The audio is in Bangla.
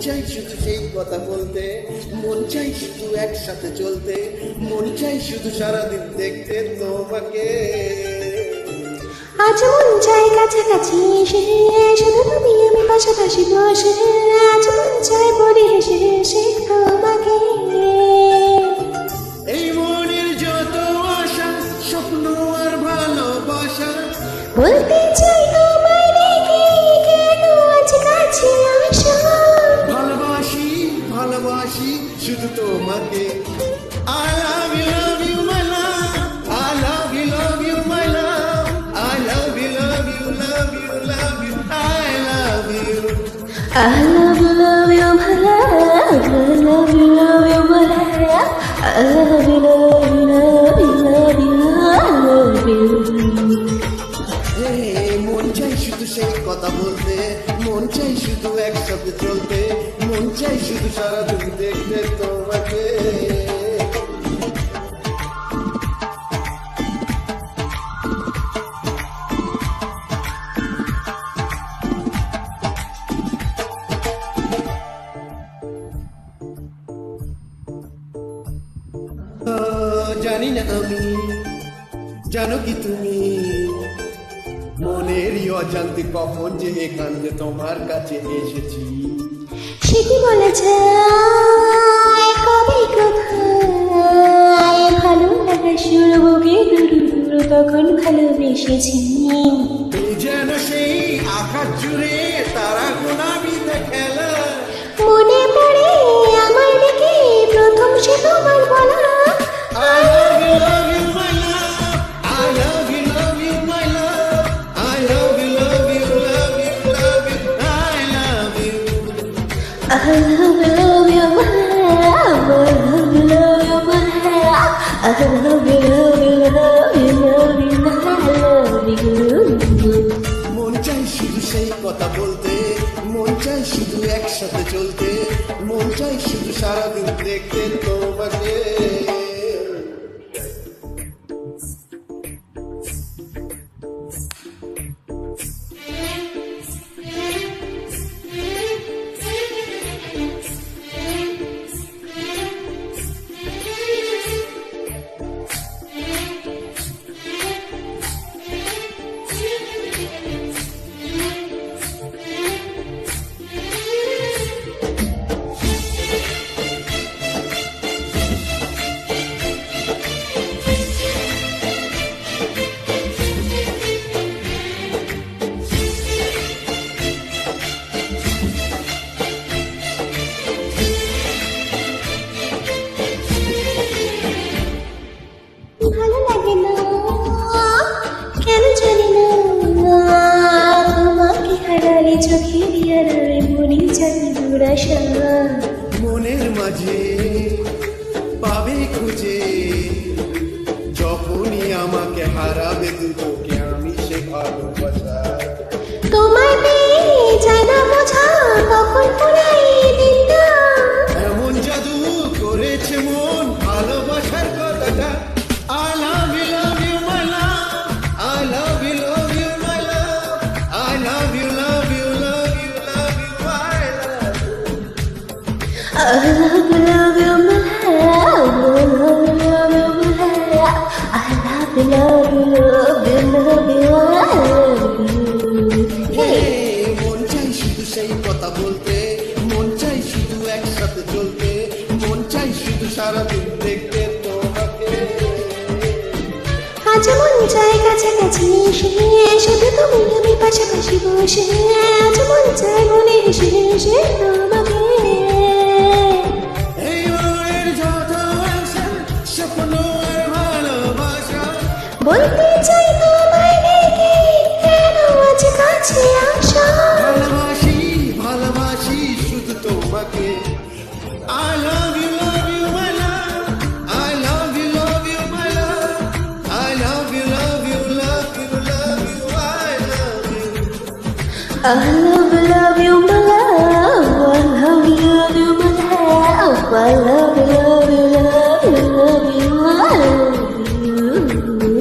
চাই শুধু সেই কথা বলতে, মন চাই শুধু একসাথে চলতে, মন চাই শুধু সারাদিন দেখতে তোমাকে। আজ মন চাই কাছাকাছি এসে, শুধু তুমি আমি পাশাপাশি বসে, আজ মন চাই বলি হেসে হেসে তোমাকে। এই মনের যত আশা, স্বপ্ন আর ভালোবাসা, বলতে চাই তোমায় রেখে, কেন আজ কাছে আসা। ভালোবাসি ভালোবাসি শুধু তোমাকে। I love you, love you, my love. I love you, love you, my love. I love you, love you, love you, love you. I love you. I love you, love you, my love. I love you, love you, my love. I love you, love you, love you, love you, I love you. মন চাই শুধু সেই কথা বলতে, মন চাই শুধু একসাথে চলতে, মন চাই শুধু সারাদিন দেখতে তোমাকে। জানি না আমি, জানো কি তুমি, মনেরই অজান্তে কখন যে এখানে তোমার কাছে এসেছি। সে কি বলেছে কবে কোথায়, ভালো লাগা শুরু বুকে দুরু দুরু তখন ভালোবেসেছি। তুই যেন সেই আকাশ জুড়ে তারা গোলাপিতে খেলা, মনে পড়ে আমার দিকে প্রথম সে তোমার বলা। I love you, love you, my love. I love you, love you, my love. I love you, love you, love you, love you. I love you. I love you, love you, my love. I love you, love you, my love. I love you, love you, love you, love you, I love you. মন চাই শুধু সেই কথা বলতে, মন চাই শুধু একসাথে চলতে, মন চাই শুধু সারাদিন দেখতে তোমাকে। ভালো লাগে না কেন জানি না, তোমাকে হারালে চোখে হারালে মনে জানি দুরাশা। মনের মাঝে পাবে খুঁজে, যখনই আমাকে হারাবে দুটোকে আমি সে ভালোবাসা। তোমায় পেয়ে যায় না বোঝা কখন পুরাই দিনটা, এমন জাদু করেছে মন ভালোবাসার কথাটা। I love you, love you, my love. I love you, love you, my love. I love you, love you, love you, love you, I love you. I love you, love you, my love. I love you, love you, my love. I love you, love you, love you, love you, I love you. মন চাই শুধু সেই কথা বলতে, মন চাই শুধু একসাথে চলতে, মন চাই শুধু সারাদিন দেখতে তোমাকে। আজ মন চাই কাছাকাছি এসে, শুধু তুমি আমি পাশাপাশি বসে, আজ মন চাই বলে হেসে হেসে তোমাকে। এই মনের যত আশা, স্বপ্ন আর ভালোবাসা, বলতে চাই তোমায় রেখে, কেন আজ কাছে আসা। ভালোবাসি ভালোবাসি শুধু তোমাকে। I love you, my love. I love you, my love. I love you, love you, love you, love you, I love you. I love you, love you, my love. I love you, love you, my love. I love you, love you, love you, love you, I love you.